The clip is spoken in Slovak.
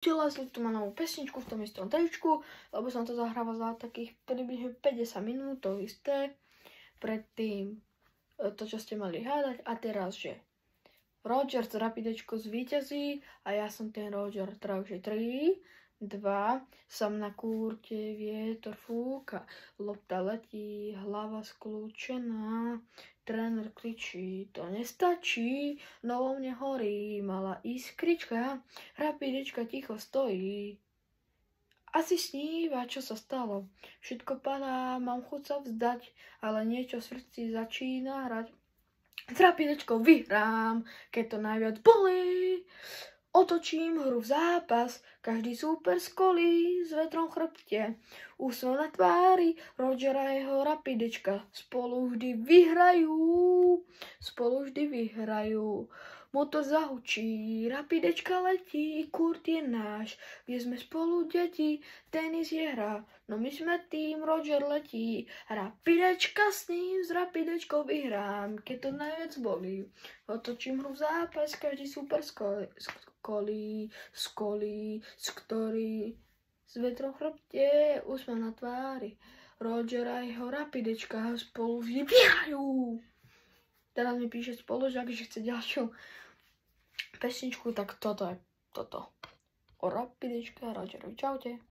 Leslie tu má novú pesničku v tom istom tričku, lebo som to zahrával za takých približne 50 minút, to isté. Predtým to, čo ste mali hádať. A teraz, že Roger z Rapidečko zvíťazí a ja som ten Roger, takže 3, 2, som na kúrte, vietor fúka, lopta letí, hlava skľúčená, tréner kričí, to nestačí, no vo mne horí malá iskrička, Rapidečka ticho stojí. Asi sníva, čo sa stalo, všetko padá, mám chuť sa vzdať, ale niečo v srdci začína hrať. S Rapidečkou vyhrám, keď to najviac bolí. Otočím hru v zápas, každý súper skolí s vetrom v chrbte. Úsmev na tvári, Roger a jeho Rapidečka spolu vždy vyhrajú. Motor zahučí, Rapidečka letí, Kurt je náš, kde sme spolu deti, tenis je hra, no my sme tým, Roger letí, Rapidečka s ním, s Rapidečkou vyhrám, keď to najviac bolí. Otočím hru v zápas, každý super skolí, s vetrom v chrbte, úsmev na tvári, Roger a jeho Rapidečka spolu vždy vyhrajú. Teraz mi píše spolužiak, že chce ďalšiu pesničku, tak toto je toto. O Rapidečke a Rogerovi. Čaute.